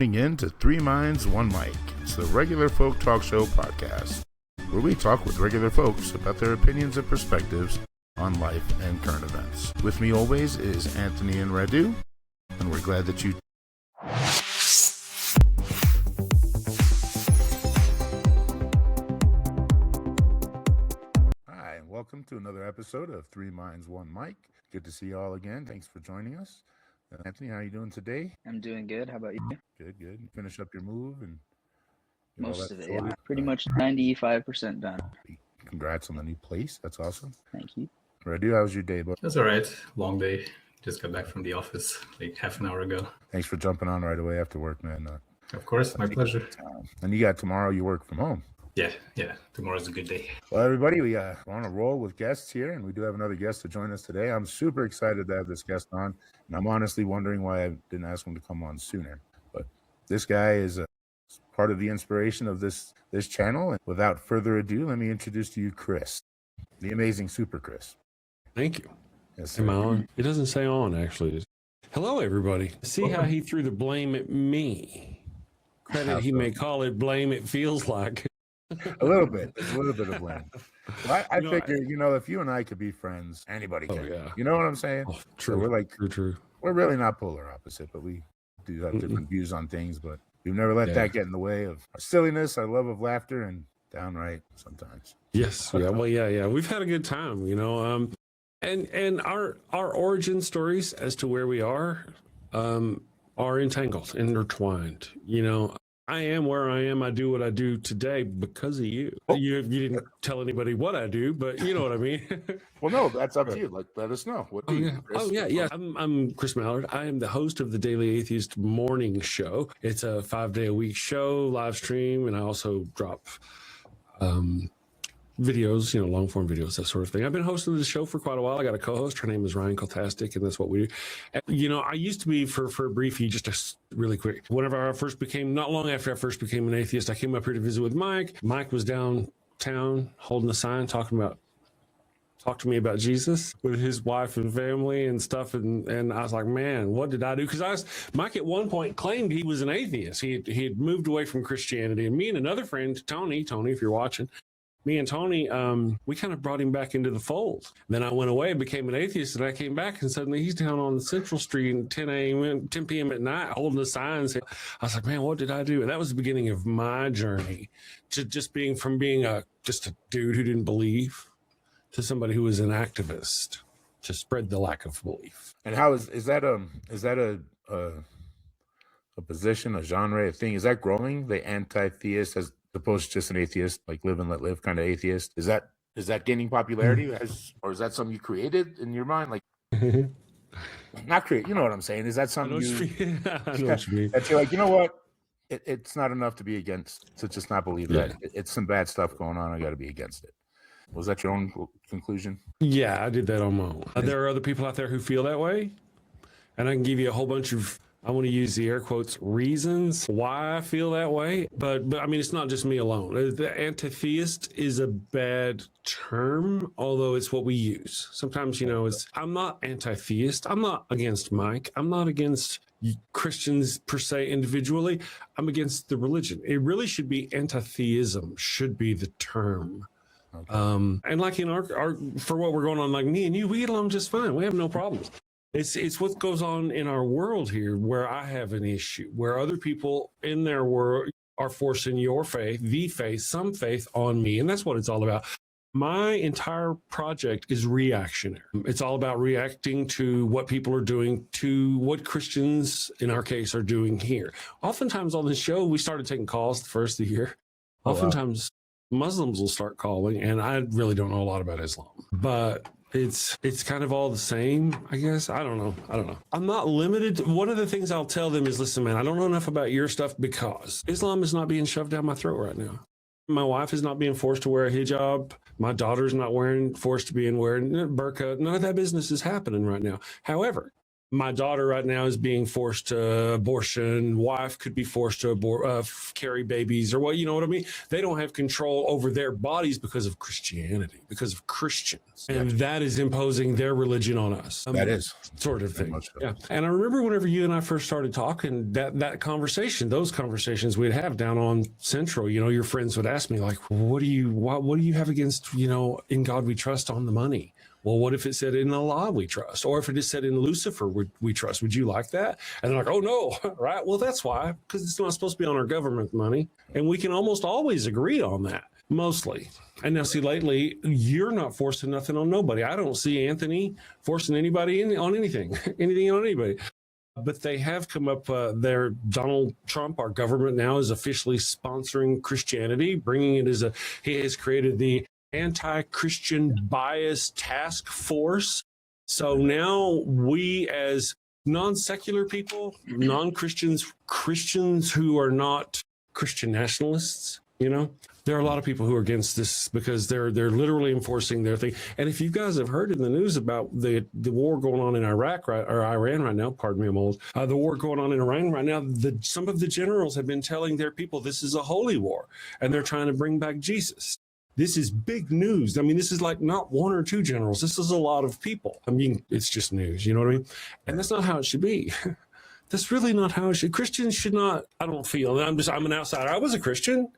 In to Three Minds, One Mic. It's the Regular Folk Talk Show podcast, where we talk with regular folks about their opinions and perspectives on life and current events. With me always is Anthony and Radu, and we're glad that you... Hi, and welcome to another episode of Three Minds, One Mic. Good to see you all again. Thanks for joining us. Anthony, how are you doing today? I'm doing good. How about you? Good. Finish up your move and most of it, yeah. Pretty much 95% done. Congrats on the new place. That's awesome. Thank you. Radu, how was your day, bud? That's all right. Long day. Just got back from the office like half an hour ago. Thanks for jumping on right away after work, man. Of course, my pleasure. And you got tomorrow, you work from home. Yeah. Tomorrow's a good day. Well, everybody, we're on a roll with guests here, and we do have another guest to join us today. I'm super excited to have this guest on, and I'm honestly wondering why I didn't ask him to come on sooner. But this guy is part of the inspiration of this channel. And without further ado, let me introduce to you Chris, the amazing Super Chris. Thank you. Yes, Am I on? It doesn't say on, actually. Hello, everybody. See how he threw the blame at me. Credit he may call it blame, it feels like. A little bit. It's a little bit of blame. Well, I figure, if you and I could be friends, anybody can. Yeah. You know what I'm saying? Oh, true. So we're like, true. We're really not polar opposite, but we do have different views on things. But we've never let that get in the way of our silliness, our love of laughter, and downright sometimes. Yes. Yeah. Well, yeah. We've had a good time, and our origin stories as to where we are entangled, intertwined. I am where I am. I do what I do today because of you. You didn't tell anybody what I do, but you know what I mean. Well, no, that's up to you. Like, let us know. What do you do, Chris? Yeah. I'm ChrisMallard. I am the host of the Daily Atheist morning show. It's a 5-day-a-week show, live stream, and I also drop videos, long form videos, that sort of thing. I've been hosting this show for quite a while. I got a co-host. Her name is Ryan Koltastic, and that's what we do. And, I used to be for a brief, really quick. Whenever not long after I first became an atheist, I came up here to visit with Mike. Mike was downtown holding a sign talk to me about Jesus with his wife and family and stuff. And I was like, man, what did I do? Because Mike at one point claimed he was an atheist. He had moved away from Christianity. And me and another friend, Tony, if you're watching, me and Tony, we kind of brought him back into the fold. Then I went away and became an atheist, and I came back, and suddenly he's down on Central Street at 10 p.m. at night holding the signs. I was like, man, what did I do? And that was the beginning of my journey to just being just a dude who didn't believe to somebody who was an activist to spread the lack of belief. And how is that a position, a genre, a thing? Is that growing? The anti-theist as opposed to just an atheist, like live and let live kind of atheist. Is that gaining popularity, or is that something you created in your mind? Like, not create. You know what I'm saying? Is that something I know what you mean. That you're like, you know what? It's not enough to be against, to just not believe that. It's some bad stuff going on. I got to be against it. Was that your own conclusion? Yeah, I did that on my own. There are other people out there who feel that way, and I can give you a whole bunch of, I want to use the air quotes, reasons why I feel that way. But I mean, it's not just me alone. The anti-theist is a bad term, although it's what we use. Sometimes, I'm not anti-theist. I'm not against Mike. I'm not against Christians per se individually. I'm against the religion. It really should be anti-theism should be the term. Okay. And like in our for what we're going on, like me and you, we get along just fine. We have no problems. It's what goes on in our world here where I have an issue, where other people in their world are forcing your faith, some faith on me. And that's what it's all about. My entire project is reactionary. It's all about reacting to what people are doing, to what Christians, in our case, are doing here. Oftentimes on this show, we started taking calls the first of the year. Oftentimes Muslims will start calling, and I really don't know a lot about Islam. But it's kind of all the same, I guess. I don't know. I'm not limited. One of the things I'll tell them is, listen, man, I don't know enough about your stuff because Islam is not being shoved down my throat right now. My wife is not being forced to wear a hijab. My daughter's not forced to be wearing burqa. None of that business is happening right now. However, my daughter right now is being forced to abortion. Wife could be forced to carry babies or what, you know what I mean? They don't have control over their bodies because of Christianity, because of Christians. And that is imposing their religion on us. That is. Sort of thing. So. Yeah. And I remember whenever you and I first started talking, that conversation, those conversations we'd have down on Central, you know, your friends would ask me like, what do you have against, you know, in God we trust on the money? Well, what if it said in Allah we trust? Or if it said in Lucifer we trust? Would you like that? And they're like, oh, no, right? Well, that's why, because it's not supposed to be on our government money. And we can almost always agree on that, mostly. And now, see, lately, you're not forcing nothing on nobody. I don't see Anthony forcing anybody on anything, anything on anybody. But they have come up there. Donald Trump, our government now, is officially sponsoring Christianity, bringing it he has created the anti-Christian bias task force. So now we as non-secular people, non-Christians, Christians who are not Christian nationalists, you know, there are a lot of people who are against this because they're literally enforcing their thing. And if you guys have heard in the news about the war going on in Iraq, or Iran right now, pardon me, I'm old, the war going on in Iran right now, some of the generals have been telling their people this is a holy war and they're trying to bring back Jesus. This is big news. I mean, this is like not one or two generals. This is a lot of people. I mean, it's just news, you know what I mean? And that's not how it should be. That's really not how it should. Christians should not, I don't feel, I'm an outsider. I was a Christian.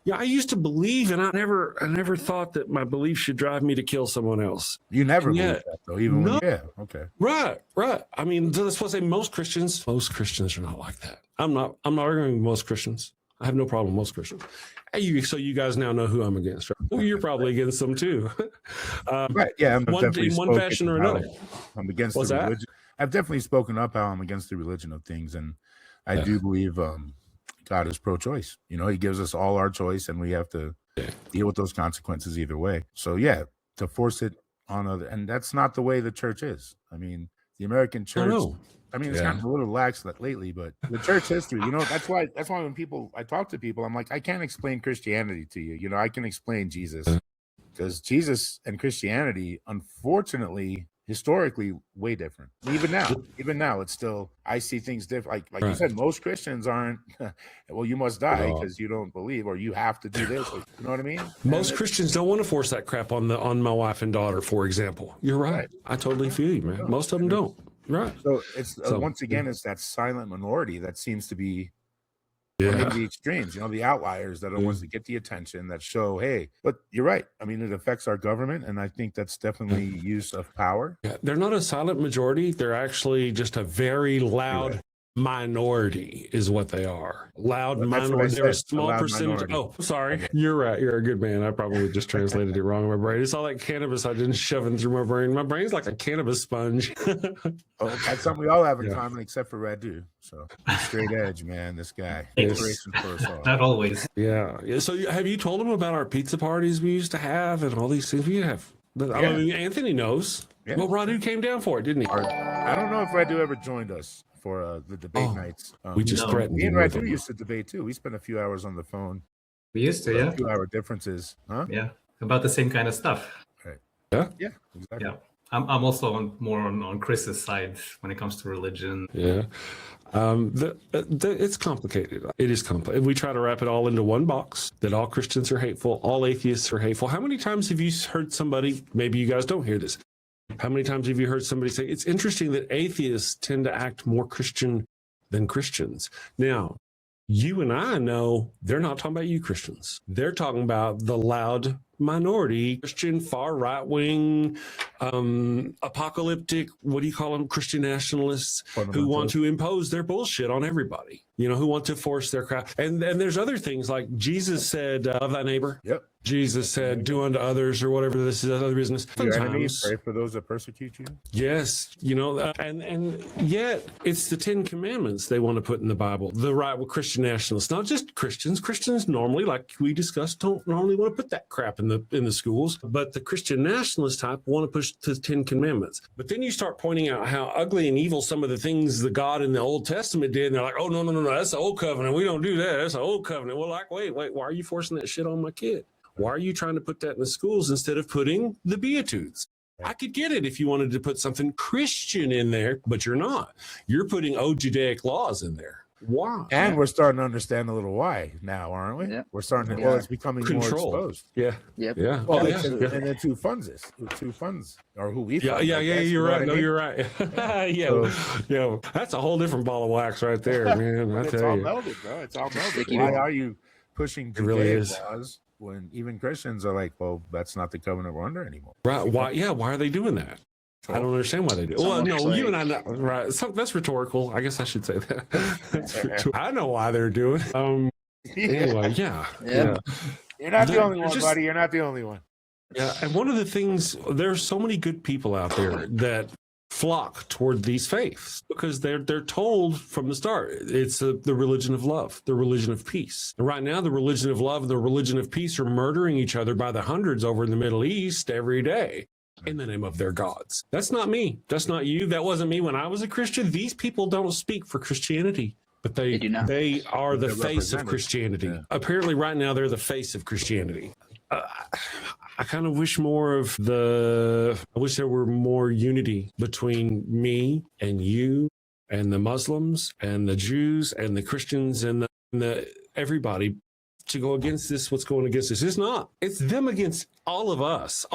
Yeah, I used to believe, and I never thought that my belief should drive me to kill someone else. You never believed that, though, even when, yeah, okay. Right. I mean, that's what I say. Most Christians are not like that. I'm not arguing with most Christians. I have no problem with most Christians. So you guys now know who I'm against, right? Well, you're probably against them too. Right, yeah. In one fashion or another. I'm against the religion. I've definitely spoken up how I'm against the religion of things, and I do believe God is pro-choice. You know, he gives us all our choice, and we have to deal with those consequences either way. So yeah, to force it on other, and that's not the way the church is. I mean, the American church. I mean, it's gotten a little lax lately, but the church history, you know, that's why when I talk to people, I'm like, I can't explain Christianity to you. You know, I can explain Jesus, because Jesus and Christianity, unfortunately, historically, way different. Even now, it's still, I see things different. Like you said, most Christians aren't, well, you must die because you don't believe, or you have to do this. You know what I mean? Most Christians don't want to force that crap on my wife and daughter, for example. You're right. I totally feel you, man. Most of them don't. Right. So it's once again, it's that silent minority that seems to be one of the extremes, you know, the outliers that are ones that get the attention, that show, hey, but you're right. I mean, it affects our government, and I think that's definitely use of power. Yeah, they're not a silent majority. They're actually just a very loud minority is what they are. Loud minority. They're a small percentage. Oh, sorry. Okay. You're right. You're a good man. I probably just translated it wrong in my brain. It's all like cannabis I didn't shove in through my brain. My brain's like a cannabis sponge. That's something we all have in common, except for Radu. So straight edge, man. This guy. Inspiration for us all. Not always. Yeah. So have you told him about our pizza parties we used to have and all these things we have? I mean, Anthony knows. Yeah. Well, Radu came down for it, didn't he? I don't know if Radu ever joined us for the debate nights. We just threatened. Me and Radu used to debate too. We spent a few hours on the phone. We used to, 2 hour differences, huh? Yeah, about the same kind of stuff. Right. Yeah, exactly. Yeah, I'm also more on Chris's side when it comes to religion. Yeah, it's complicated. It is complicated. We try to wrap it all into one box, that all Christians are hateful, all atheists are hateful. How many times have you heard somebody, maybe you guys don't hear this, how many times have you heard somebody say, it's interesting that atheists tend to act more Christian than Christians? Now, you and I know they're not talking about you Christians. They're talking about the loud minority, Christian, far right-wing, apocalyptic, what do you call them, Christian nationalists who want to impose their bullshit on everybody, you know, who want to force their crowd. And there's other things like Jesus said, love thy neighbor. Yep. Jesus said, do unto others, or whatever, this is other business. Your enemies, pray for those that persecute you. Yes, you know, and yet it's the 10 Commandments they want to put in the Bible. The right with Christian nationalists, not just Christians. Christians normally, like we discussed, don't normally want to put that crap in the schools, but the Christian nationalist type want to push the 10 Commandments. But then you start pointing out how ugly and evil some of the things the God in the Old Testament did, and they're like, oh, no, that's the Old Covenant. We don't do that. That's the Old Covenant. Well, like, wait, why are you forcing that shit on my kid? Why are you trying to put that in the schools instead of putting the Beatitudes? I could get it if you wanted to put something Christian in there, but you're not. You're putting old Judaic laws in there. Why? And we're starting to understand a little why now, aren't we? Yeah. We're starting to, well, it's becoming more exposed. Yeah. Yep. Yeah. Well, Oh, and, yeah. and then who funds this? Who funds, or who we Yeah, fund? yeah, I yeah, guess, you're you know right. what I No, mean? you're right. Yeah, So- yeah. That's a whole different ball of wax right there, man. I It's tell all you. melded, bro. It's all melded. Sticky Why ball. are you pushing It really Judaic is. laws when even Christians are like, well, that's not the covenant we're under anymore? Right? Why? Yeah. Why are they doing that? I don't understand why they do. It's Well, no, almost you and I like- know, right? That's rhetorical. I guess I should say that. That's rhetorical. I know why they're doing. Anyway, yeah. Yeah. You're not the They're only one, just- buddy. You're not the only one. Yeah, and one of the things, there's so many good people out there that flock toward these faiths because they're told from the start it's the religion of love, the religion of peace. And right now, the religion of love and the religion of peace are murdering each other by the hundreds over in the Middle East every day in the name of their gods. That's not me. That's not you. That wasn't me when I was a Christian. These people don't speak for Christianity. But They do not. they are the They're face of represented. Christianity. Yeah. Apparently, right now, they're the face of Christianity. I kind of wish more of I wish there were more unity between me and you and the Muslims and the Jews and the Christians and the everybody to go against this. What's going against this? It's not. It's them against all of us.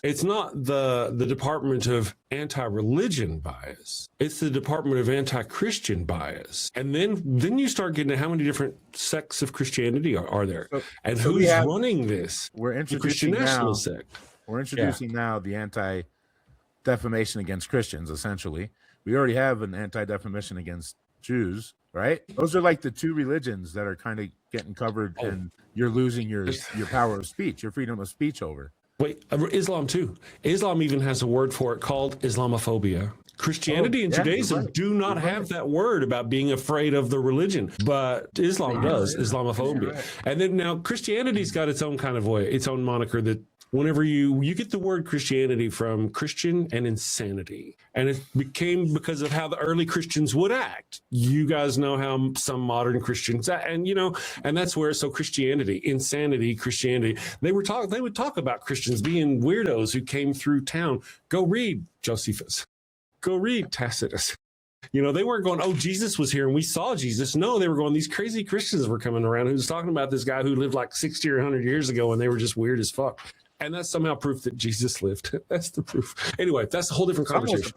It's not the Department of Anti-Religion bias. It's the Department of Anti-Christian bias. And then you start getting to how many different sects of Christianity are there, and so we who's have- running this? We're The Christian introducing now. National sect. We're introducing now the anti-defamation against Christians. Essentially, we already have an anti-defamation against Jews, right? Those are like the two religions that are kind of getting covered, and you're losing your power of speech, your freedom of speech over. Wait, Islam too. Islam even has a word for it called Islamophobia. Christianity and yeah, you're Judaism right. do not have that word about being afraid of the religion, but Islam does, Islamophobia. And then now Christianity's got its own kind of way, its own moniker that whenever you get the word Christianity from Christian and insanity, and it became because of how the early Christians would act. You guys know how some modern Christians act, and that's where, so Christianity, insanity, Christianity, they would talk about Christians being weirdos who came through town. Go read Josephus. Go read Tacitus. They weren't going, oh, Jesus was here and we saw Jesus. No, they were going, these crazy Christians were coming around who's talking about this guy who lived like 60 or 100 years ago and they were just weird as fuck. And that's somehow proof that Jesus lived. That's the proof. Anyway, that's a whole different conversation.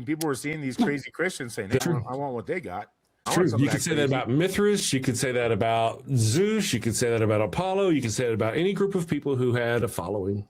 People were seeing these crazy Christians saying, hey, I want what they got. True. You could say that about Mithras. You could say that about Zeus. You could say that about Apollo. You could say that about any group of people who had a following.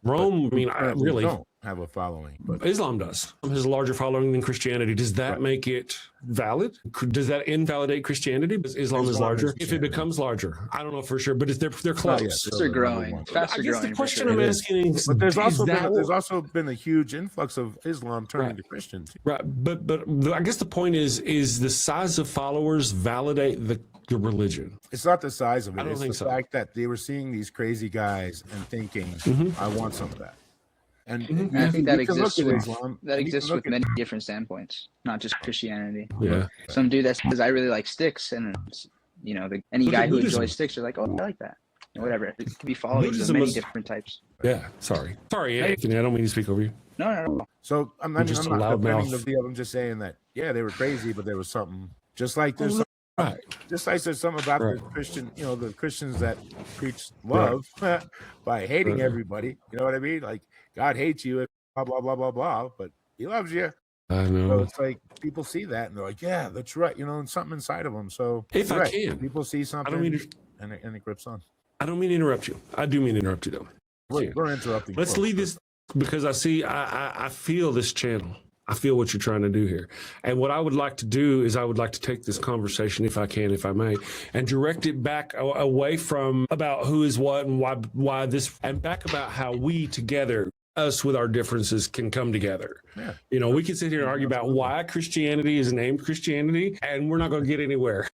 Rome, really don't have a following, but Islam does. It has a larger following than Christianity. Does that make it valid? Does that invalidate Christianity? Because Islam is larger. If it becomes larger, I don't know for sure, but they're close. They're growing. Faster I guess growing. the question for I'm sure. asking is, but there's is also been a huge influx of Islam turning to Christians. right. But I guess the point is the size of followers validate the religion? It's not the size of it. I don't It's think the so. fact that they were seeing these crazy guys and thinking, I want some of that. And And I think that you can look exists at with Islam, that and you can exists look with at- many different standpoints, not just Christianity. Yeah. Some dude that says I really like sticks, and any Look guy at who Buddhism. enjoys sticks are like, oh, I like that. Whatever. It could be followings of Buddhism many is- different types. Yeah. Sorry, Anthony. I don't mean to speak over you. No. So I'm You're not just a defending loudmouth. the view. I'm just saying that they were crazy, but there was something. Just like there's Right. just like there's something about the Christian, the Christians that preach love by hating everybody. You know what I mean? Like God hates you, blah blah blah blah blah, but He loves you. I So know. it's like people see that and they're like, yeah, that's right. And something inside of them. So If you're I right. can. People see something, I don't mean to. and it grips on. I don't mean to interrupt you. I do mean to interrupt you though. We're interrupting. Let's folks. leave this because I feel this channel. I feel what you're trying to do here. And what I would like to do is I would like to take this conversation, if I can, if I may, and direct it back away from about who is what and why this, and back about how we together, us with our differences, can come together. Yeah. We can sit here and argue about why Christianity is named Christianity, and we're not going to get anywhere.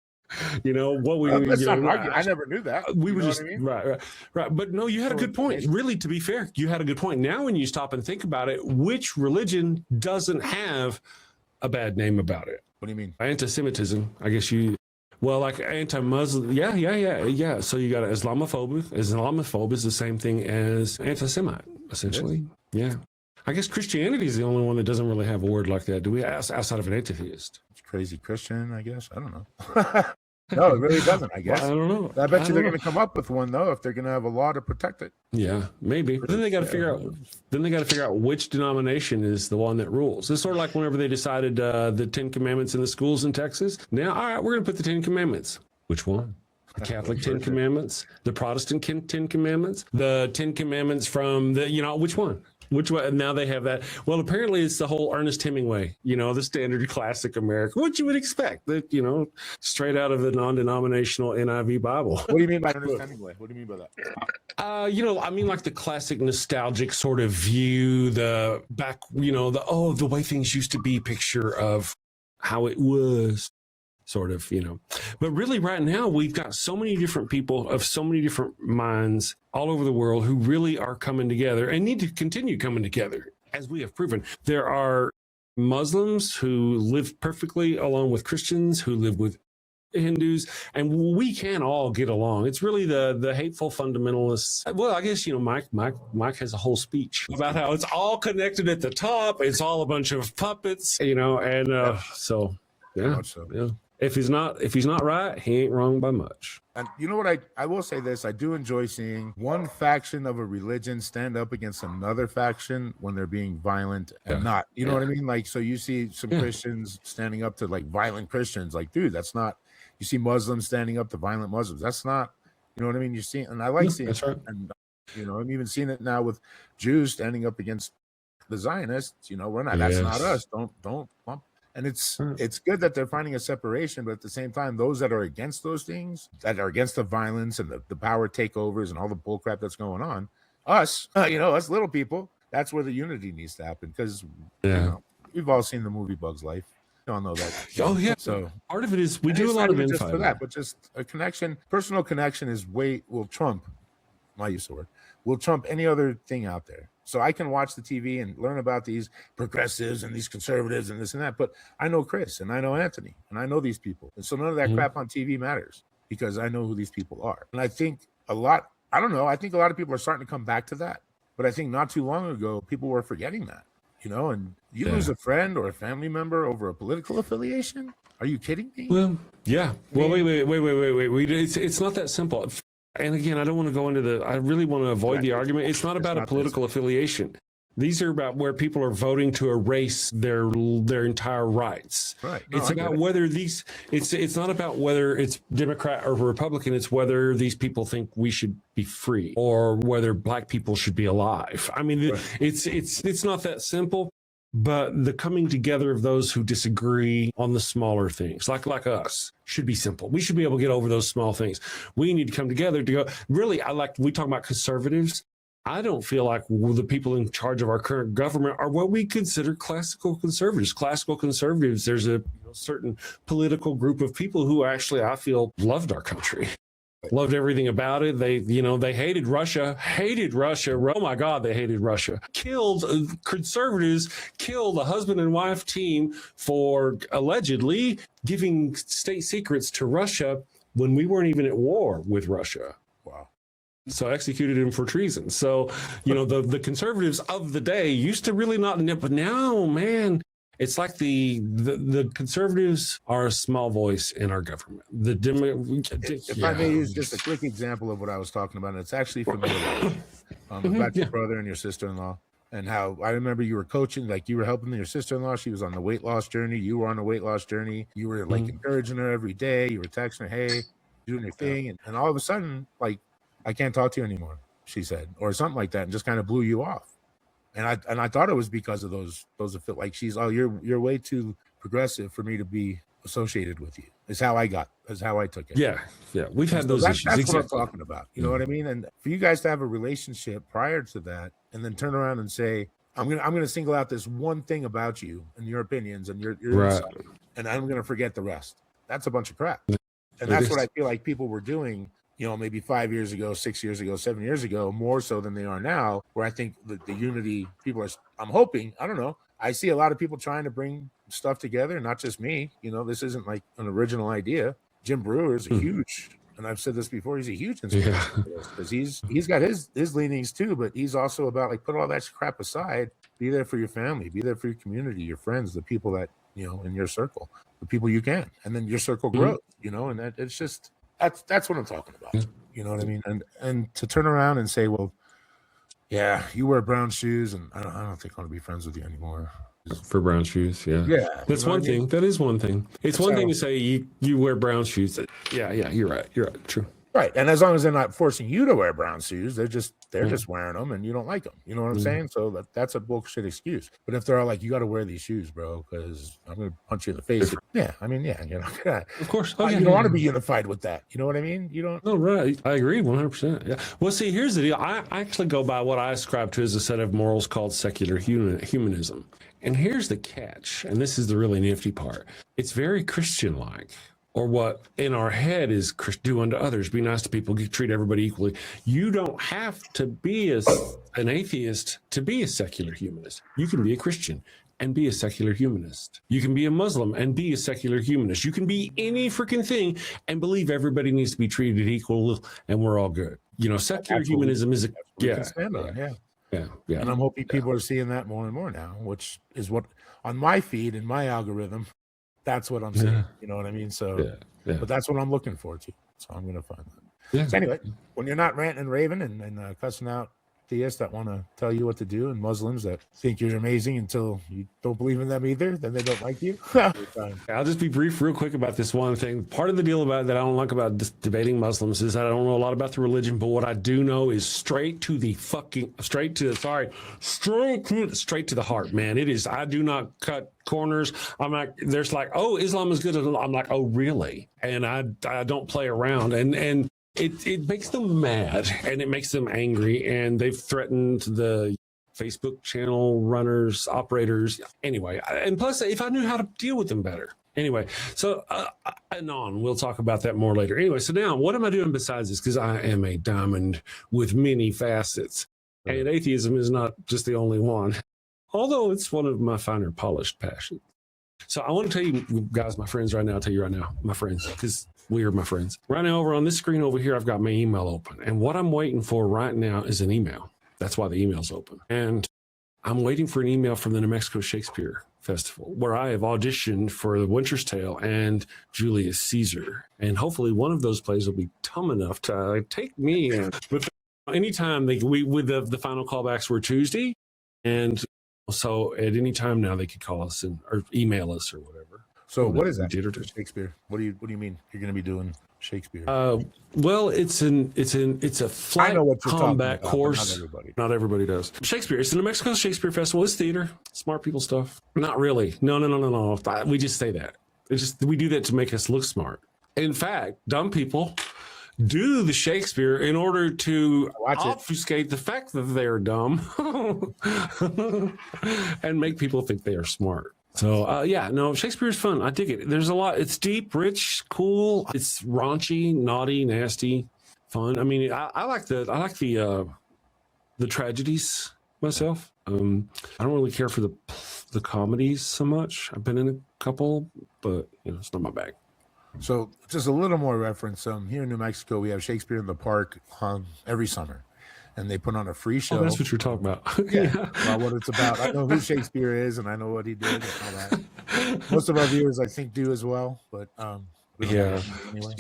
What we Let's not argue. I never knew that. we You were know just what I mean? right. But no, you had a good point. Really, to be fair, you had a good point. Now, when you stop and think about it, which religion doesn't have a bad name about it? What do you mean? Anti-Semitism, I guess like anti-Muslim. Yeah. So you got Islamophobic. Islamophobe is the same thing as anti-Semite, essentially. Yeah. I guess Christianity is the only one that doesn't really have a word like that. Do we outside of an anti-theist? It's crazy Christian, I guess. I don't know. No, it really doesn't, I guess. Well, I don't know. I bet you they're going to come up with one, though, if they're going to have a law to protect it. Yeah, maybe. But then they got to figure out. Then they got to figure out which denomination is the one that rules. It's sort of like whenever they decided the 10 Commandments in the schools in Texas. Now, all right, we're going to put the 10 Commandments. Which one? The Catholic 10 Commandments, the Protestant 10 Commandments, the 10 Commandments from the, which one? Which one? Now they have that. Well, apparently it's the whole Ernest Hemingway, the standard classic American, what you would expect, that, straight out of the non-denominational NIV Bible. What do you mean by Ernest Hemingway? What do you mean by that? I mean, like the classic nostalgic sort of view, the back, the way things used to be picture of how it was. Sort of, but really right now we've got so many different people of so many different minds all over the world who really are coming together and need to continue coming together, as we have proven. There are Muslims who live perfectly along with Christians, who live with Hindus, and we can all get along. It's really the hateful fundamentalists. Well, I guess, Mike has a whole speech about how it's all connected at the top. It's all a bunch of puppets, and so, yeah. If he's not right, he ain't wrong by much. And you know what? I will say this. I do enjoy seeing one faction of a religion stand up against another faction when they're being violent and not. You know what I mean? Like, so you see some Christians standing up to like violent Christians. Like, dude, that's not. You see Muslims standing up to violent Muslims. That's not. You know what I mean? You see, and I like seeing that's right. And I'm even seeing it now with Jews standing up against the Zionists. We're not. That's not us. Don't bump. And it's good that they're finding a separation, but at the same time, those that are against those things, that are against the violence and the power takeovers and all the bullcrap that's going on, us little people, that's where the unity needs to happen. Because we've all seen the movie Bug's Life. You all know that. Oh yeah. So part of it is we do a lot of just for that, but just a connection, personal connection will trump. I use the word. Will trump any other thing out there. So I can watch the TV and learn about these progressives and these conservatives and this and that. But I know Chris and I know Anthony and I know these people. And so none of that crap on TV matters because I know who these people are. And I think I think a lot of people are starting to come back to that. But I think not too long ago, people were forgetting that, and you lose a friend or a family member over a political affiliation. Are you kidding me? Well, yeah. Well, wait. It's not that simple. And again, I don't want to go into I really want to avoid the argument. It's not about a political affiliation. These are about where people are voting to erase their entire rights. Right. No, it's about whether it's not about whether it's Democrat or Republican. It's whether these people think we should be free or whether black people should be alive. I mean, it's not that simple. But the coming together of those who disagree on the smaller things, like us, should be simple. We should be able to get over those small things. We need to come together to go. Really, we talk about conservatives. I don't feel like the people in charge of our current government are what we consider classical conservatives. Classical conservatives, there's a certain political group of people who actually, I feel, loved our country. Loved everything about it. They hated Russia. Oh my God, they hated Russia. Conservatives killed a husband and wife team for allegedly giving state secrets to Russia when we weren't even at war with Russia. Wow. So executed him for treason. So, the conservatives of the day used to really not, but now, man, it's like the conservatives are a small voice in our government. If I may use just a quick example of what I was talking about, and it's actually familiar about your brother and your sister-in-law, and how I remember you were coaching, like you were helping your sister-in-law. She was on the weight loss journey. You were on a weight loss journey. You were like encouraging her every day. You were texting her, hey, doing your thing. And all of a sudden, like, I can't talk to you anymore, she said, or something like that, and just kind of blew you off. And I thought it was because of those like you're way too progressive for me to be associated with you. Is how I took it. Yeah. We've had those issues. That's what I'm talking about. You know what I mean? And for you guys to have a relationship prior to that, and then turn around and say, I'm gonna single out this one thing about you and your opinions and your insight, and I'm gonna forget the rest. That's a bunch of crap. And that's what I feel like people were doing. Maybe 5 years ago, 6 years ago, 7 years ago, more so than they are now, where I think the unity, I'm hoping, I don't know. I see a lot of people trying to bring stuff together, not just me. This isn't like an original idea. Jim Brewer is a huge and I've said this before, he's a huge inspiration because he's got his leanings too, but he's also about like put all that crap aside, be there for your family, be there for your community, your friends, the people that in your circle, the people you can, and then your circle grows, and that it's just that's what I'm talking about. You know what I mean? And to turn around and say, well, yeah, you wear brown shoes, and I don't think I want to be friends with you anymore. For brown shoes, yeah. That's one thing. That is one thing. It's one thing to say you wear brown shoes. Yeah, you're right. True. Right, and as long as they're not forcing you to wear brown shoes, they're just wearing them, and you don't like them. You know what I'm saying? So that's a bullshit excuse. But if they're all like, "You got to wear these shoes, bro, because I'm gonna punch you in the face," Of course, you don't want to be unified with that. You know what I mean? You don't. Oh, right. I agree 100%. Yeah. Well, see, here's the deal. I actually go by what I ascribe to as a set of morals called secular humanism. And here's the catch, and this is the really nifty part. It's very Christian-like. Or what in our head is do unto others, be nice to people, treat everybody equally. You don't have to be an atheist to be a secular humanist. You can be a Christian and be a secular humanist. You can be a Muslim and be a secular humanist. You can be any freaking thing and believe everybody needs to be treated equal and we're all good. Secular humanism is Yeah. And I'm hoping people are seeing that more and more now, which is what on my feed in my algorithm. That's what I'm saying. You know what I mean? So, but that's what I'm looking forward to. So I'm going to find that. So anyway, when you're not ranting and raving and cussing out theists that want to tell you what to do and Muslims that think you're amazing until you don't believe in them either, then they don't like you. I'll just be brief real quick about this one thing. Part of the deal about that I don't like about debating Muslims is that I don't know a lot about the religion, but what I do know is straight to the heart, man. It is. I do not cut corners. I'm like, there's like, oh, Islam is good. I'm like, oh, really? And I don't play around. And it makes them mad and it makes them angry. And they've threatened the Facebook channel runners, operators. Anyway, and plus, if I knew how to deal with them better. Anyway, so we'll talk about that more later. Anyway, so now what am I doing besides this? Because I am a diamond with many facets. And atheism is not just the only one, although it's one of my finer polished passions. So I want to tell you guys, my friends right now, my friends, because we are my friends. Right now, over on this screen over here, I've got my email open. And what I'm waiting for right now is an email. That's why the email's open. And I'm waiting for an email from the New Mexico Shakespeare Festival, where I have auditioned for The Winter's Tale and Julius Caesar. And hopefully one of those plays will be dumb enough to take me in. But anytime the final callbacks were Tuesday. And so at any time now they could call us or email us or whatever. So what is that? Shakespeare. What do you mean you're going to be doing Shakespeare? Well, it's a flight combat course. Not everybody does. Shakespeare. It's the New Mexico Shakespeare Festival. It's theater. Smart people stuff. Not really. No. We just say that. We do that to make us look smart. In fact, dumb people do the Shakespeare in order to obfuscate the fact that they're dumb and make people think they are smart. So, Shakespeare is fun. I dig it. There's a lot. It's deep, rich, cool. It's raunchy, naughty, nasty, fun. I mean, I like the tragedies myself. I don't really care for the comedies so much. I've been in a couple, but it's not my bag. So just a little more reference. Here in New Mexico, we have Shakespeare in the Park every summer. And they put on a free show. Oh, that's what you're talking about. About what it's about. I know who Shakespeare is, and I know what he did and all that. Most of our viewers, I think, do as well. But anyway.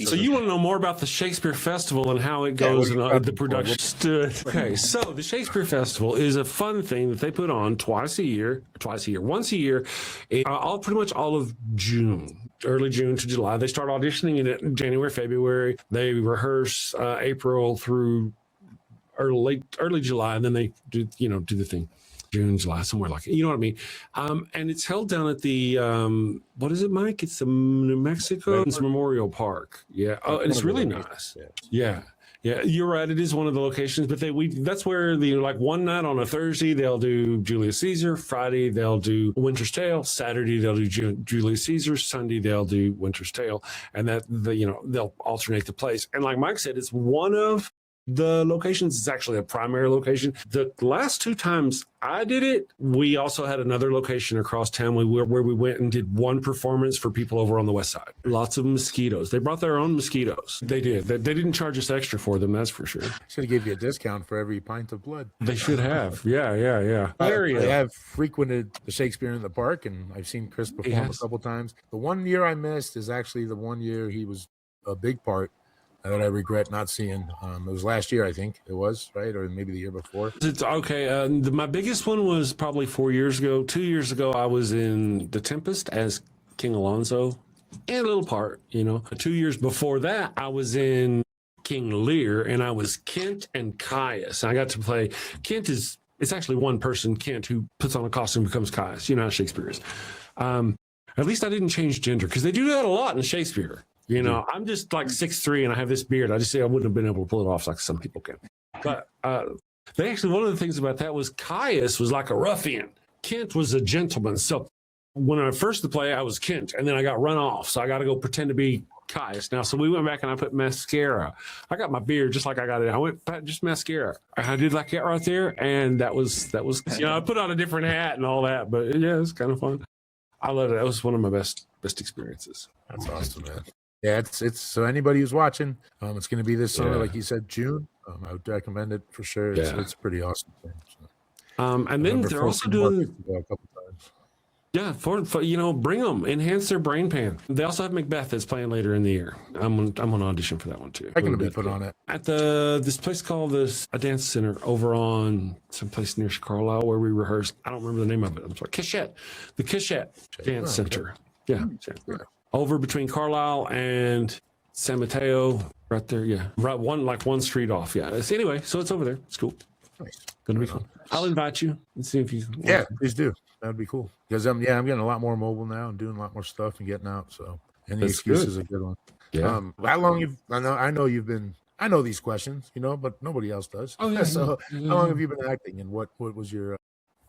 So you want to know more about the Shakespeare Festival and how it goes and the production stood. Okay, so the Shakespeare Festival is a fun thing that they put on once a year, pretty much all of June. Early June to July. They start auditioning in January, February. They rehearse April through early July, and then they do the thing, June, July, somewhere like it. You know what I mean? And it's held down at the what is it, Mike? It's the New Mexico Memorial Park. Yeah. Oh, and it's really nice. Yeah. You're right. It is one of the locations, but that's where one night on a Thursday they'll do Julius Caesar. Friday they'll do Winter's Tale. Saturday they'll do Julius Caesar. Sunday they'll do Winter's Tale, and that they'll alternate the plays. And like Mike said, it's one of the locations. It's actually a primary location. The last 2 times I did it, we also had another location across town where we went and did one performance for people over on the west side. Lots of mosquitoes. They brought their own mosquitoes. They did. They didn't charge us extra for them, that's for sure. Should have gave you a discount for every pint of blood. They should have. Yeah. I have frequented the Shakespeare in the Park, and I've seen Chris perform a couple times. The one year I missed is actually the one year he was a big part that I regret not seeing. It was last year, I think it was, right? Or maybe the year before. It's okay. My biggest one was probably 4 years ago. 2 years ago, I was in The Tempest as King Alonso, and a little part, 2 years before that, I was in King Lear, and I was Kent and Caius. I got to play. It's actually one person, Kent, who puts on a costume and becomes Caius. You know how Shakespeare is. At least I didn't change gender, because they do that a lot in Shakespeare. I'm just like 6'3" and I have this beard. I just say I wouldn't have been able to pull it off like some people can. But they actually, one of the things about that was Caius was like a ruffian. Kent was a gentleman. So when I first play, I was Kent, and then I got run off. So I got to go pretend to be Caius now. So we went back and I put mascara. I got my beard just like I got it. I went just mascara. I did like that right there, and that was I put on a different hat and all that. But yeah, it was kind of fun. I loved it. That was one of my best experiences. That's awesome, man. Yeah, it's so anybody who's watching, it's going to be this summer, like you said, June. I would recommend it for sure. It's a pretty awesome thing. So. And then they're also doing a couple times. Yeah, for bring them, enhance their brain pan. They also have Macbeth that's playing later in the year. I'm on audition for that one too. I'm going to be put on it at this place called a dance center over on some place near Carlisle where we rehearse. I don't remember the name of it. I'm sorry, the Kishette Dance Center. Yeah. Over between Carlisle and San Mateo, right there. Yeah, right one street off. Yeah. Anyway, so it's over there. It's cool. Nice. Gonna be fun. I'll invite you and see if you. Yeah, please do. That'd be cool. Because I'm getting a lot more mobile now and doing a lot more stuff and getting out. So any excuse is a good one. Yeah. How long I know these questions, but nobody else does. Oh yeah. So how long have you been acting, and what was your?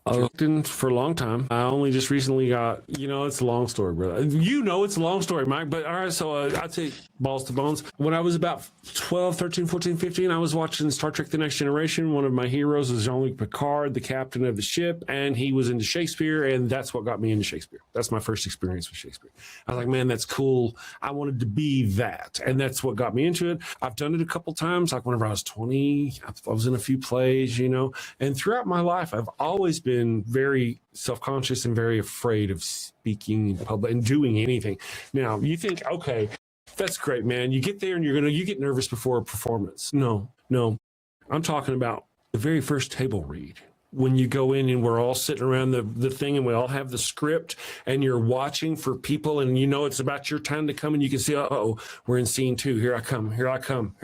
Acting for a long time. I only just recently got, it's a long story, brother. It's a long story, Mike. But all right, so I'd say balls to bones. When I was about 12, 13, 14, 15, I was watching Star Trek The Next Generation. One of my heroes was Jean-Luc Picard, the captain of the ship, and he was into Shakespeare, and that's what got me into Shakespeare. That's my first experience with Shakespeare. I was like, man, that's cool. I wanted to be that, and that's what got me into it. I've done it a couple times, like whenever I was 20, I was in a few plays, and throughout my life, I've always been very self-conscious and very afraid of speaking in public and doing anything. Now, you think, okay, that's great, man. You get there and you get nervous before a performance. No. I'm talking about the very first table read. When you go in and we're all sitting around the thing and we all have the script and you're watching for people and it's about your time to come and you can see, we're in scene 2. Here I come.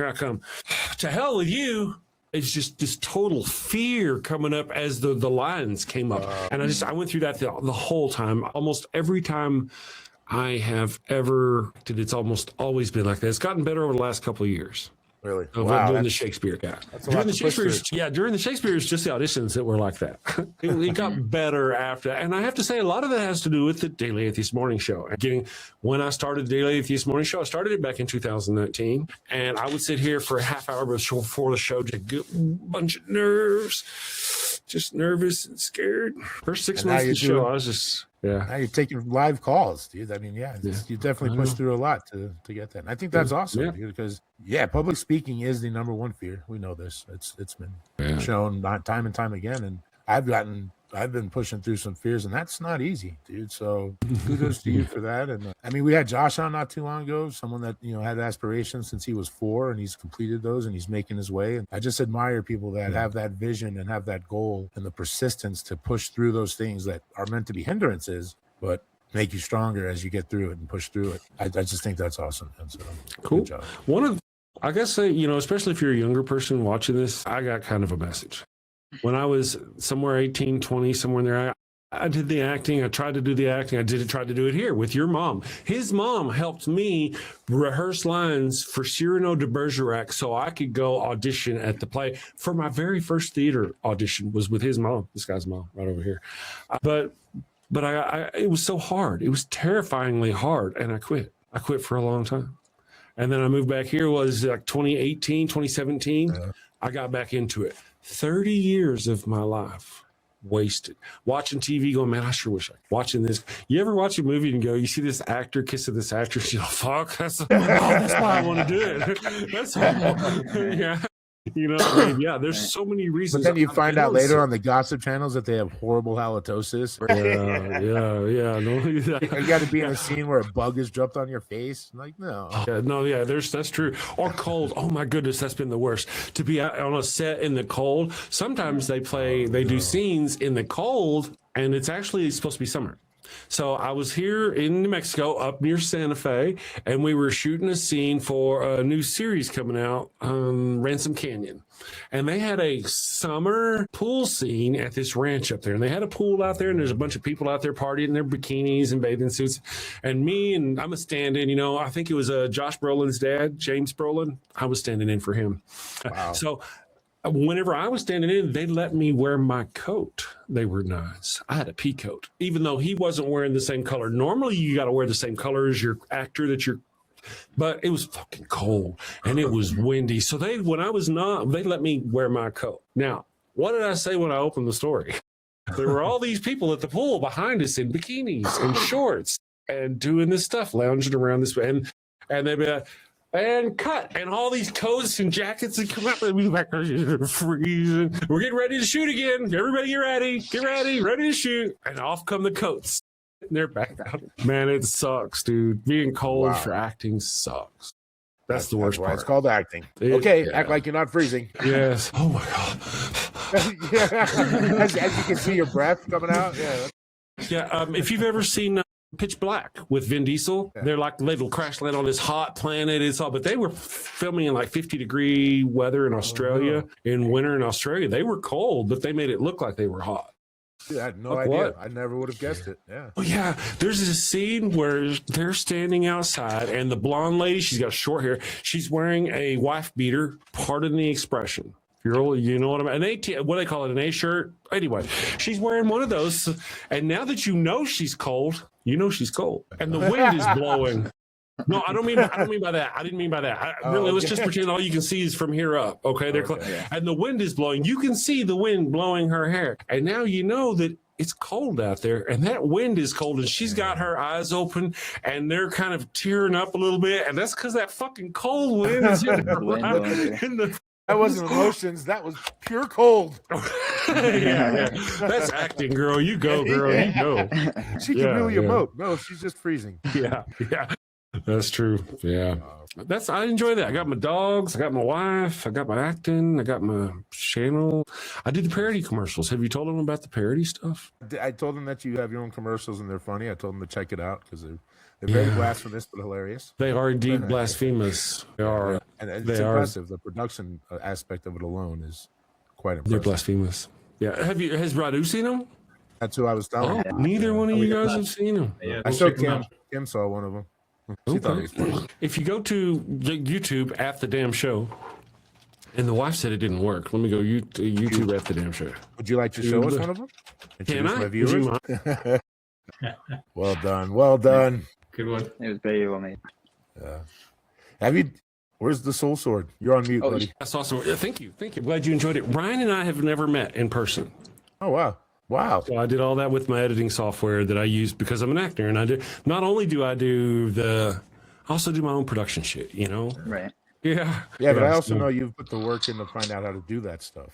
To hell with you. It's just this total fear coming up as the lines came up. And I went through that the whole time. Almost every time I have ever did, it's almost always been like that. It's gotten better over the last couple of years. Really? Doing the Shakespeare guy. During the Shakespeare, it's just the auditions that were like that. It got better after. And I have to say, a lot of that has to do with the Daily Atheist Morning Show. When I started the Daily Atheist Morning Show, I started it back in 2019. And I would sit here for a half hour before the show, just get a bunch of nerves, just nervous and scared. First 6 months of the show, I was just... Yeah. Now you're taking live calls, dude. I mean, you definitely pushed through a lot to get that. And I think that's awesome, dude, because public speaking is the number one fear. We know this. It's been shown time and time again. And I've been pushing through some fears, and that's not easy, dude. So kudos to you for that. And we had Josh on not too long ago, someone that had aspirations since he was 4, and he's completed those, and he's making his way. And I just admire people that have that vision and have that goal and the persistence to push through those things that are meant to be hindrances, but make you stronger as you get through it and push through it. I just think that's awesome. And so cool. Good job. I guess, especially if you're a younger person watching this, I got kind of a message. When I was somewhere 18, 20, somewhere in there, I did the acting. I tried to do the acting. I tried to do it here with your mom. His mom helped me rehearse lines for Cyrano de Bergerac so I could go audition at the play. For my very first theater audition was with his mom, this guy's mom right over here. But it was so hard. It was terrifyingly hard, and I quit. I quit for a long time. And then I moved back here, was like 2018, 2017. I got back into it. 30 years of my life wasted watching TV going, man, I sure wish I could. Watching this. You ever watch a movie and go, you see this actor kissing this actress, you know, fuck, that's why I want to do it. That's yeah. You know, I mean, yeah, there's so many reasons. But then you find out later on the gossip channels that they have horrible halitosis. Yeah. No, you got to be in a scene where a bug has dropped on your face. Like, no. That's true. Or cold. Oh my goodness, that's been the worst. To be out on a set in the cold. Sometimes they do scenes in the cold, and it's actually supposed to be summer. So I was here in New Mexico, up near Santa Fe, and we were shooting a scene for a new series coming out, Ransom Canyon. And they had a summer pool scene at this ranch up there. And they had a pool out there, and there's a bunch of people out there partying in their bikinis and bathing suits. And I'm a stand-in, you know, I think it was Josh Brolin's dad, James Brolin. I was standing in for him. Wow. So whenever I was standing in, they let me wear my coat. They were nice. I had a pea coat, even though he wasn't wearing the same color. Normally, you got to wear the same color as your actor but it was fucking cold and it was windy. So they let me wear my coat. Now, what did I say when I opened the story? There were all these people at the pool behind us in bikinis and shorts and doing this stuff, lounging around this, and they'd be like, and cut, and all these coats and jackets would come out, and we'd be like, freezing. We're getting ready to shoot again. Everybody get ready to shoot. And off come the coats. They're back out. Man, it sucks, dude. Being cold for acting sucks. That's the worst part. It's called acting. Act like you're not freezing. Yes. Oh my God. as you can see your breath coming out. Yeah. If you've ever seen Pitch Black with Vin Diesel, they're like they'll crash land on this hot planet. But they were filming in like 50-degree weather in Australia in winter in Australia. They were cold, but they made it look like they were hot. Dude, I had no idea. I never would have guessed it. Yeah. Oh yeah. There's a scene where they're standing outside, and the blonde lady, she's got short hair. She's wearing a wife beater. Pardon the expression. You know what I mean? What do they call it? An A shirt? Anyway, she's wearing one of those. And now that you know she's cold, you know she's cold. And the wind is blowing. No, I don't mean by that. I didn't mean by that. Let's just pretend all you can see is from here up. Okay. And the wind is blowing. You can see the wind blowing her hair. And now you know that it's cold out there, and that wind is cold, and she's got her eyes open, and they're kind of tearing up a little bit. And that's because that fucking cold wind is in the that wasn't emotions. That was pure cold. Yeah. That's acting, girl. You go, girl. You go. She can really emote. No, she's just freezing. Yeah. That's true. Yeah. I enjoy that. I got my dogs. I got my wife. I got my acting. I got my channel. I did the parody commercials. Have you told them about the parody stuff? I told them that you have your own commercials and they're funny. I told them to check it out because they're very blasphemous but hilarious. They are indeed blasphemous. They are. And it's impressive. The production aspect of it alone is quite impressive. They're blasphemous. Yeah. Has Radu seen them? That's who I was telling. Neither one of you guys have seen them. Yeah, I saw Kim. Kim saw one of them. If you go to YouTube at the damn show, and the wife said it didn't work. Let me go YouTube at the damn show. Would you like to show us one of them? Can I? My viewers? Well done. Good one. It was very well made. Have you? Where's the soul sword? You're on mute, buddy. That's awesome. Thank you. Glad you enjoyed it. Ryan and I have never met in person. Oh wow. So I did all that with my editing software that I use because I'm an actor, and not only do I also do my own production shit, you know? Right. Yeah. But I also know you've put the work in to find out how to do that stuff.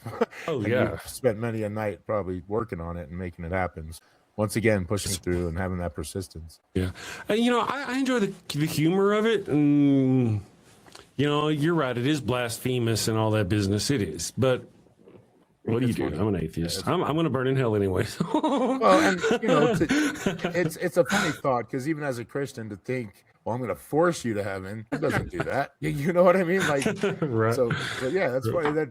Oh, yeah. You've spent many a night probably working on it and making it happen. Once again, pushing through and having that persistence. Yeah. And, I enjoy the humor of it. And, you're right. It is blasphemous and all that business. It is. But what do you do? I'm an atheist. Yeah, I'm going to burn in hell anyway. Well, and it's a funny thought because even as a Christian to think, well, I'm going to force you to heaven. It doesn't do that. You know what I mean? Like, right. So, but yeah, that's funny. That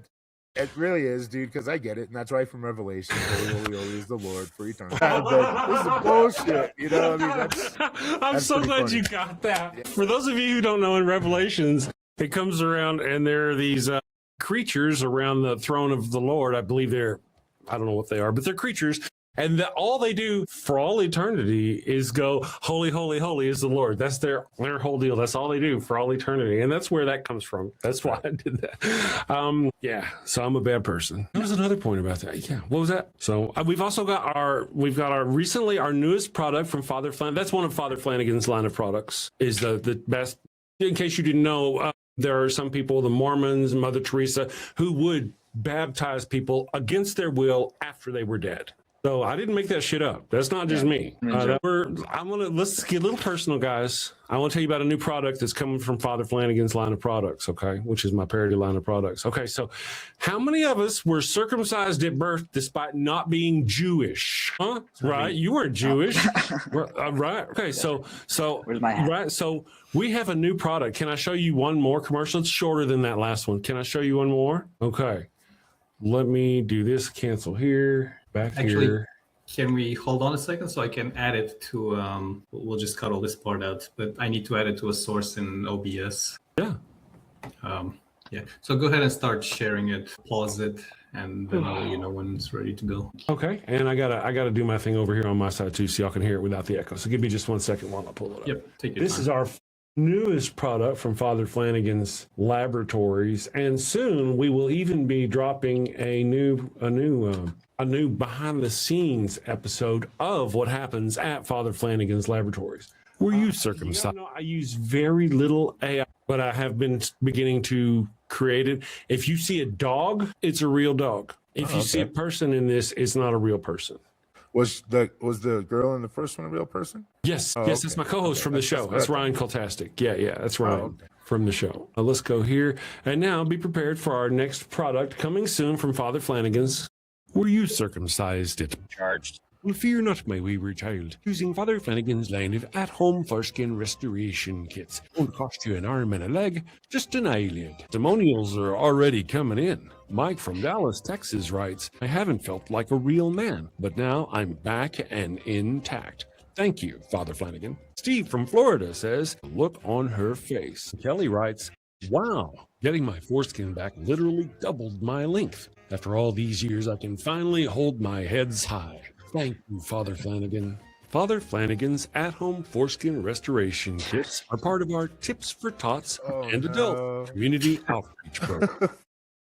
it really is, dude. Because I get it, and that's right from Revelation. Holy is the Lord for eternity. But this is bullshit. You know what I mean? I'm so glad you got that. Yeah. For those of you who don't know, in Revelations, it comes around, and there are these creatures around the throne of the Lord. I believe I don't know what they are, but they're creatures. And all they do for all eternity is go, holy, holy, holy is the Lord. That's their whole deal. That's all they do for all eternity. And that's where that comes from. That's why I did that. Yeah. So I'm a bad person. There was another point about that. Yeah. What was that? So we've also got our newest product from Father Flanagan. That's one of Father Flanagan's line of products, is the best. In case you didn't know, there are some people, the Mormons, Mother Teresa, who would baptize people against their will after they were dead. So I didn't make that shit up. That's not just me. Let's get a little personal, guys. I want to tell you about a new product that's coming from Father Flanagan's line of products, okay, which is my parody line of products. Okay, so how many of us were circumcised at birth despite not being Jewish? Huh? Right? You weren't Jewish. Right? Okay, so where's my hat? Right, so we have a new product. Can I show you one more commercial? It's shorter than that last one. Can I show you one more? Okay. Let me do this. Cancel here. Back here. Can we hold on a second so I can add it to, we'll just cut all this part out, but I need to add it to a source in OBS. Yeah. Yeah. So go ahead and start sharing it, pause it, and then I'll let you know when it's ready to go. Okay. And I gotta do my thing over here on my side too, so y'all can hear it without the echo. So give me just 1 second while I pull it up. Yep. Take your This time. is our newest product from Father Flanagan's laboratories, and soon we will even be dropping a new behind the scenes episode of what happens at Father Flanagan's laboratories. Were you circumcised? I use very little AI, but I have been beginning to create it. If you see a dog, it's a real dog. If you see a person in this, it's not a real person. Was the girl in the first one a real person? Yes, yes, that's my co-host from the show. That's Ryan Koltastic. Yeah, that's Ryan from the show. Let's go here. And now be prepared for our next product coming soon from Father Flanagan's. Were you circumcised at Charged. Well, fear not, my wayward child. Using Father Flanagan's line of at-home foreskin restoration kits. Won't cost you an arm and a leg, just an eyelid. Testimonials are already coming in. Mike from Dallas, Texas writes, I haven't felt like a real man, but now I'm back and intact. Thank you, Father Flanagan. Steve from Florida says, look on her face. Kelly writes, wow, getting my foreskin back literally doubled my length. After all these years, I can finally hold my heads high. Thank you, Father Flanagan. Father Flanagan's at-home foreskin restoration kits are part of our Tips for Tots and Adult community outreach program.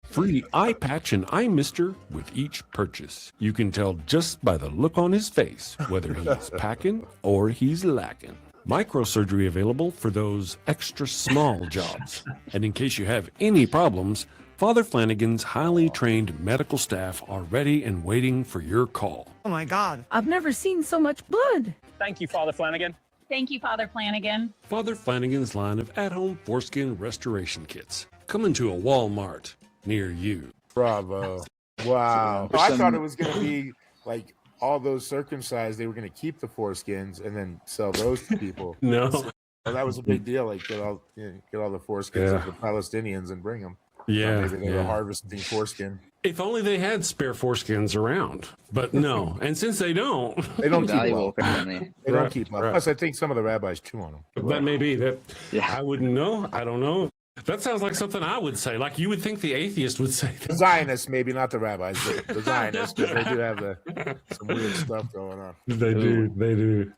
Free eye patch and eye mister with each purchase. You can tell just by the look on his face whether he's packing or he's lacking. Microsurgery available for those extra small jobs. And in case you have any problems, Father Flanagan's highly trained medical staff are ready and waiting for your call. Oh my God. I've never seen so much blood. Thank you, Father Flanagan. Thank you, Father Flanagan. Father Flanagan's line of at-home foreskin restoration kits. Coming to a Walmart near you. Bravo. Wow. I thought it was going to be like all those circumcised, they were going to keep the foreskins and then sell those to people. No. So that was a big deal. Like get all the foreskins of the Palestinians and bring them. Yeah. Maybe they were harvesting foreskin. If only they had spare foreskins around, but no. And since they don't keep Valuable, up. apparently. They don't keep up. Plus, I think some of the rabbis chew on them. That may be that. Yeah. I wouldn't know. I don't know. That sounds like something I would say. Like you would think the atheist would say that. The Zionists, maybe not the rabbis, but the Zionists, because they do have some weird stuff going on. They do.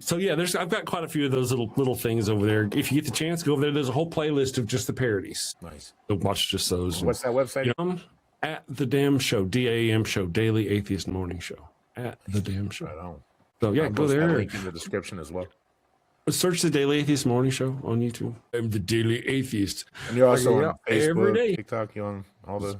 So yeah, I've got quite a few of those little things over there. If you get the chance, go over there. There's a whole playlist of just the parodies. Nice. So watch just those. What's that website? At the Damn Show, DAM Show, Daily Atheist Morning Show. At the Damn Show. Right on. So yeah, I'll go post that there. link in the description as well. Search the Daily Atheist Morning Show on YouTube. I'm the Daily Atheist. And you're also on every day. Facebook, TikTok. You on all the?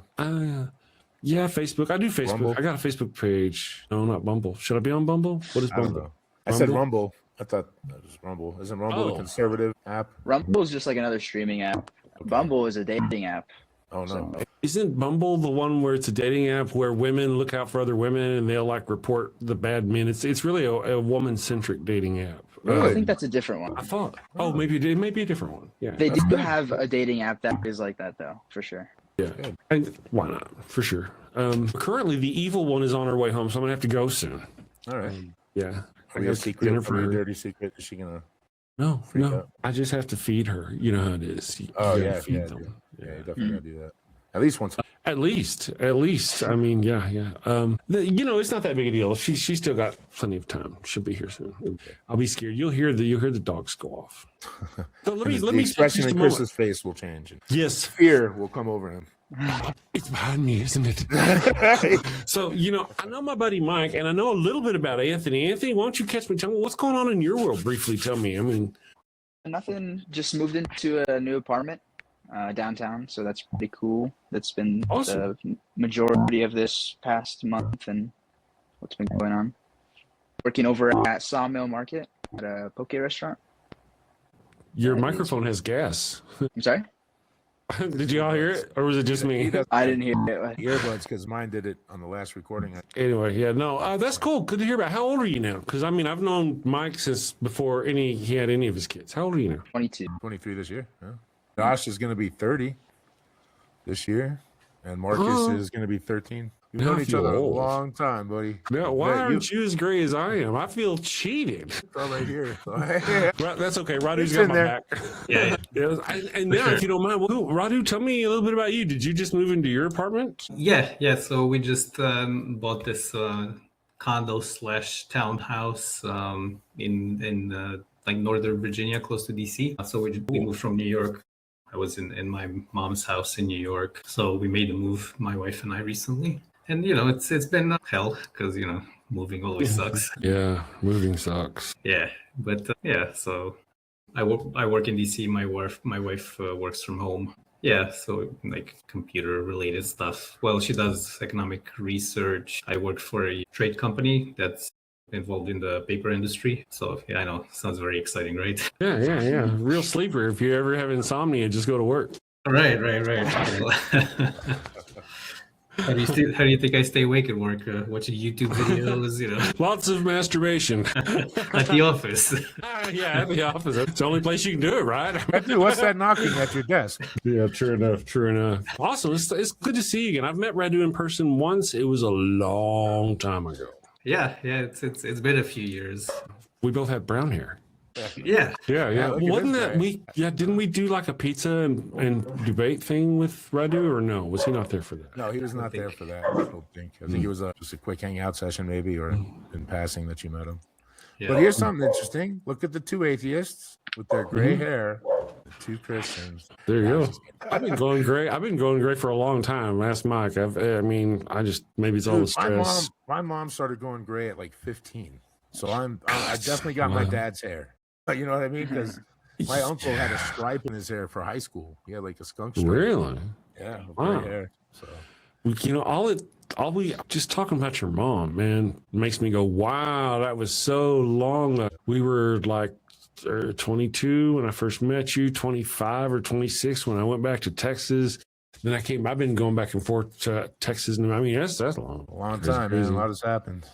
Yeah, Facebook. I do Facebook. Rumble? I got a Facebook page. No, not Bumble. Should I be on Bumble? What is I don't Bumble? know. I said Rumble. I thought that was Rumble. Isn't Rumble a conservative app? Rumble is just like another streaming app. Bumble is a dating app. Oh no. So, Isn't Bumble the one where it's a dating app where women look out for other women and they'll like report the bad men? It's really a woman-centric dating app. Really? I think that's a different one. I thought. Oh, maybe it may be a different one. Yeah. They do have a dating app that is like that, though, for sure. Yeah. And why not? For sure. Currently, the evil one is on her way home, so I'm gonna have to go soon. All right. Yeah. Are you a secret? dinner for Are you a her. dirty secret? Is she gonna? No. out? I just have to feed her. You know how it is. You Oh gotta yeah, feed yeah, them. yeah. You definitely gotta do that. At least once. At least. I mean, yeah. It's not that big a deal. She's still got plenty of time. She'll be here soon. I'll be scared. You'll hear the dogs go off. So let The me expression in Chris's Chris's face will change. Yes, Fear will come over him. it's behind me, isn't it? So I know my buddy Mike, and I know a little bit about Anthony. Anthony, why don't you catch me? Tell me what's going on in your world. Briefly, tell me. I mean, Nothing. Just moved into a new apartment downtown, so that's pretty cool. That's been awesome. the majority of this past month and what's been going on. Working over at Sawmill Market at a poke restaurant. Your microphone has gas. I'm sorry? Did you all hear it, or was it just me? I didn't hear it. Earbuds, because mine did it on the last recording. Anyway, yeah, no, that's cool. Good to hear about. How old are you now? Because I mean, I've known Mike since before he had any of his kids. How old are you now? 22. 23 this year. Yeah. Josh is going to be 30 this year, and Marcus is going to be 13. We've known each other a long time, buddy. Yeah, why aren't you as gray as I am? I feel cheated. It's all right here. That's okay. Radu's got my back. Yeah. And now, if you don't mind, Radu, tell me a little bit about you. Did you just move into your apartment? Yeah. So we just bought this condo / townhouse in like Northern Virginia, close to DC. So we moved from New York. I was in my mom's house in New York. So we made a move, my wife and I, recently. And, it's been hell because, moving always sucks. Yeah, moving sucks. Yeah. But, so I work in DC. My wife works from home. Yeah, so like computer-related stuff. Well, she does economic research. I work for a trade company that's involved in the paper industry. So, yeah, I know. Sounds very exciting, right? Yeah. Real sleeper. If you ever have insomnia, just go to work. Right. How do you think I stay awake at work? Watching YouTube videos, Lots of masturbation. At the office. Yeah, at the office. That's the only place you can do it, right? Dude, what's that knocking at your desk? Yeah, true enough. Awesome. It's good to see you again. I've met Radu in person once. It was a long time ago. Yeah. It's been a few years. We both had brown hair. Yeah. Wasn't that didn't we do like a pizza and debate thing with Radu, or no? Was he not there for that? No, he was not there for that. I don't think. I think it was just a quick hangout session, maybe, or in passing that you met him. Yeah. But here's something interesting. Look at the two atheists with their gray hair, the two Christians. There you go. I've been going gray for a long time. Ask Mike. Maybe it's all the stress. My mom started going gray at like 15. So I definitely got my dad's hair. You know what I mean? Because my uncle had a stripe in his hair for high school. He had like a skunk stripe. Really? Yeah. Wow. Hair. So all we just talking about your mom, man, makes me go, wow, that was so long. We were like 22 when I first met you, 25 or 26 when I went back to Texas. Then I've been going back and forth to Texas. And I mean, that's long. A long time, man. A lot has happened.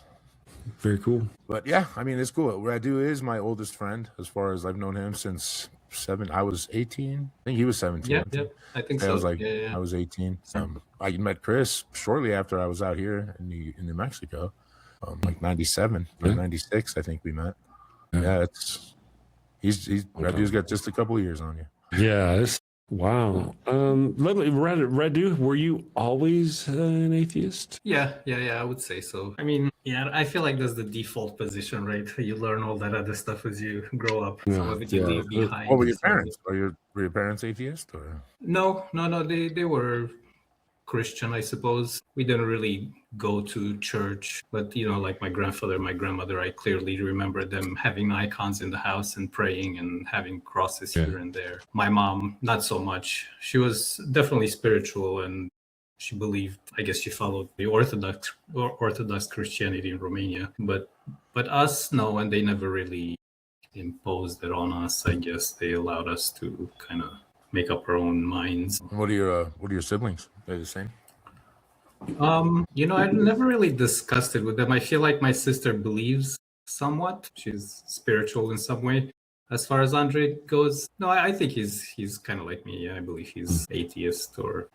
Very cool. But yeah, I mean, it's cool. Radu is my oldest friend as far as I've known him since I was 18. I think he was 17. Yeah, I think so. I was 18. I met Chris shortly after I was out here in New Mexico, like 97 or 96, I think we met. Yeah, Radu's got just a couple of years on you. Yeah, wow. Radu, were you always an atheist? Yeah, I would say so. I mean, I feel like that's the default position, right? You learn all that other stuff as you grow up. Some of it you leave behind. What were your parents? Were your parents atheist? Or? No. They were Christian, I suppose. We didn't really go to church, but like my grandfather, my grandmother, I clearly remember them having icons in the house and praying and having crosses here and there. My mom, not so much. She was definitely spiritual, and she believed, I guess she followed the Orthodox Christianity in Romania, but us, no, and they never really imposed it on us. I guess they allowed us to kind of make up our own minds. What are your siblings? Are they the same? I've never really discussed it with them. I feel like my sister believes somewhat. She's spiritual in some way. As far as Andre goes, no, I think he's kind of like me. Yeah, I believe he's atheist or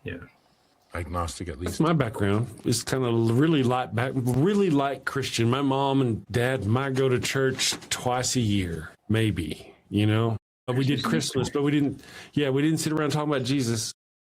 agnostic at least. That's my background. It's kind of really light Christian. My mom and dad might go to church twice a year, maybe. We did Christmas, but we didn't sit around talking about Jesus.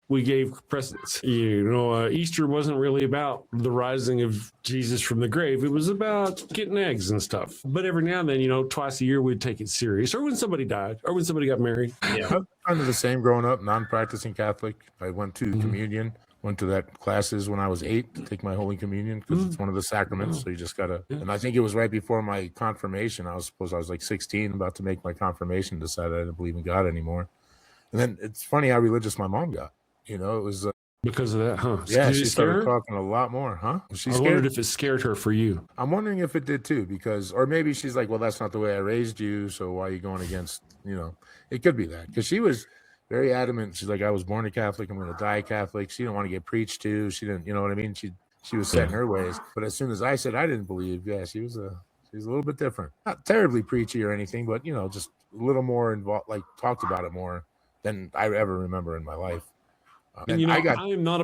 we gave precedence. Easter wasn't really about the rising of Jesus from the grave. It was about getting eggs and stuff. But every now and then, twice a year, we'd take it serious. Or when somebody died, or when somebody got married. Yeah, I was kind of the same growing up, non-practicing Catholic. I went to communion, went to that classes when I was 8 to take my Holy Communion because it's one of the sacraments. So you just got to, and I think it was right before my confirmation. I was like 16, about to make my confirmation, decided I didn't believe in God anymore. And then it's funny how religious my mom got. It was because of that, huh? Yeah, she started talking a lot more, huh? I wondered if it scared her for you. I'm wondering if it did too, because, or maybe she's like, well, that's not the way I raised you, so why are you going against, it could be that. Because she was very adamant. She's like, I was born a Catholic, I'm going to die Catholic. She didn't want to get preached to. She didn't, you know what I mean? She was set in her ways. But as soon as I said I didn't believe, she was a little bit different. Not terribly preachy or anything, but, just a little more involved, like talked about it more than I ever remember in my life. And I'm not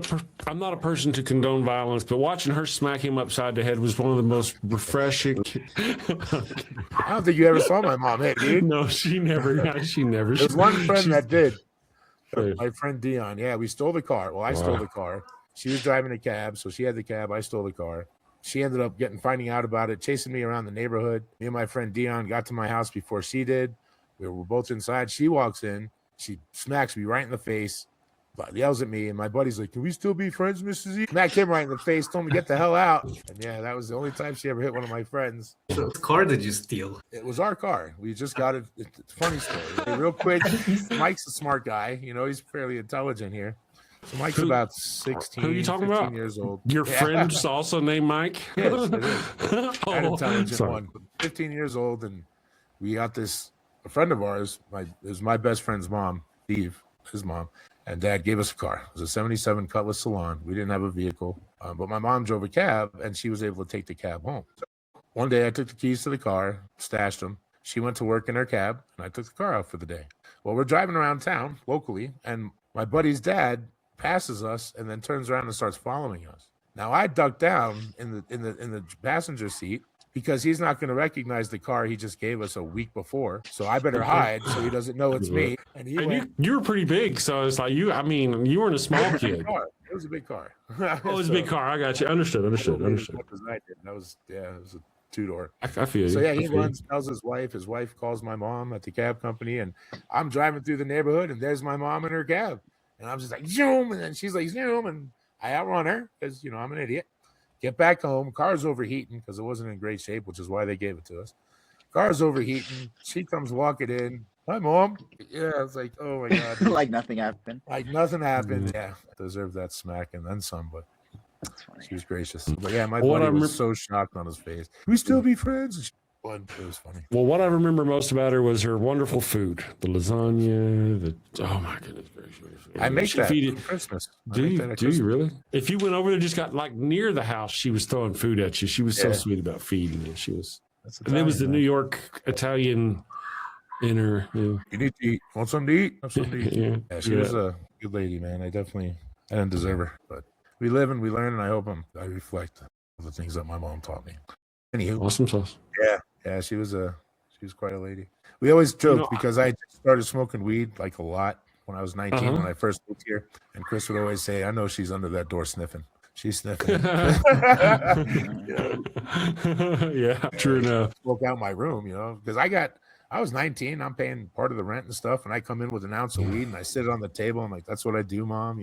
a person to condone violence, but watching her smack him upside the head was one of the most refreshing. I don't think you ever saw my mom hit, dude. No, she never. There's one friend that did. My friend Dion. Yeah, we stole the car. Well, I stole the car. She was driving a cab, so she had the cab. I stole the car. She ended up finding out about it, chasing me around the neighborhood. Me and my friend Dion got to my house before she did. We were both inside. She walks in. She smacks me right in the face. Yells at me, and my buddy's like, can we still be friends, Mrs. E? Smacked him right in the face, told him to get the hell out. And that was the only time she ever hit one of my friends. So what car did you steal? It was our car. We just got it. It's a funny story. Real quick, Mike's a smart guy. He's fairly intelligent here. So Mike's about 16, who are you talking about? years old. Your friend's also named Mike? Yes, it is. An intelligent one. 15 years old, and we got this, a friend of ours, it was my best friend's mom, Steve, his mom. And Dad gave us a car. It was a 77 Cutlass Salon. We didn't have a vehicle, but my mom drove a cab, and she was able to take the cab home. So one day, I took the keys to the car, stashed them. She went to work in her cab, and I took the car out for the day. Well, we're driving around town locally, and my buddy's dad passes us and then turns around and starts following us. Now, I ducked down in the passenger seat, because he's not going to recognize the car he just gave us a week before. So I better hide so he doesn't know it's me. And you were pretty big, so it's like you weren't a small kid. It was a big car. It was a big car. I got you. Understood. That was a two-door. I feel you. So he runs, tells his wife. His wife calls my mom at the cab company, and I'm driving through the neighborhood, and there's my mom in her cab. And I'm just like, zoom, and then she's like, zoom, and I outrun her because, I'm an idiot. Get back home. Car's overheating because it wasn't in great shape, which is why they gave it to us. Car's overheating. She comes walking in. Hi, Mom. Yeah, I was like, oh, my God. Like nothing happened. Like nothing happened. Yeah, I deserved that smack and then some, but she was gracious. But, my buddy was so shocked on his face. We still be friends? It was funny. Well, what I remember most about her was her wonderful food. The lasagna, oh, my goodness. I make that for Christmas. Do you really? If you went over there, just got near the house, she was throwing food at you. She was so sweet about feeding you. She was. And it was the New York Italian in her. Yeah. You need to eat. Want something to eat? Have something to eat. Yeah, she was a good lady, man. I didn't deserve her, but we live and we learn, and I hope I reflect the things that my mom taught me. Anywho, awesome sauce. Yeah, she was quite a lady. We always joke because I just started smoking weed a lot when I was 19 when I first moved here, and Chris would always say, "I know she's under that door sniffing. She's sniffing." Yeah, true enough. Smoke out my room, because I was 19. I'm paying part of the rent and stuff, and I come in with an ounce of weed and I sit it on the table. I'm like, "That's what I do, Mom.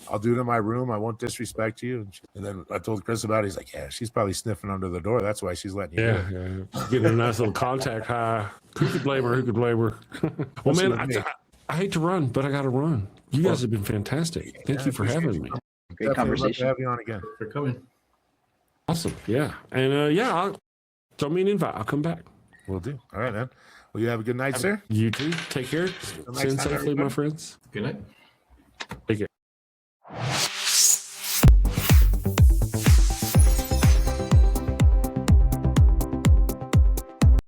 I'll do it in my room. I won't disrespect you." And then I told Chris about it. He's like, "Yeah, she's probably sniffing under the door. That's why she's letting you." Yeah. Getting a nice little contact high. Who could blame her? Well, man, I hate to run, but I got to run. You guys have been fantastic. Thank you for having me. Great conversation. Have you on again. For coming. Awesome. Yeah. And I'll throw me an invite. I'll come back. Will do. All right, man. Well, you have a good night, sir. You too. Take care. Send safely, my friends. Good night. Take care.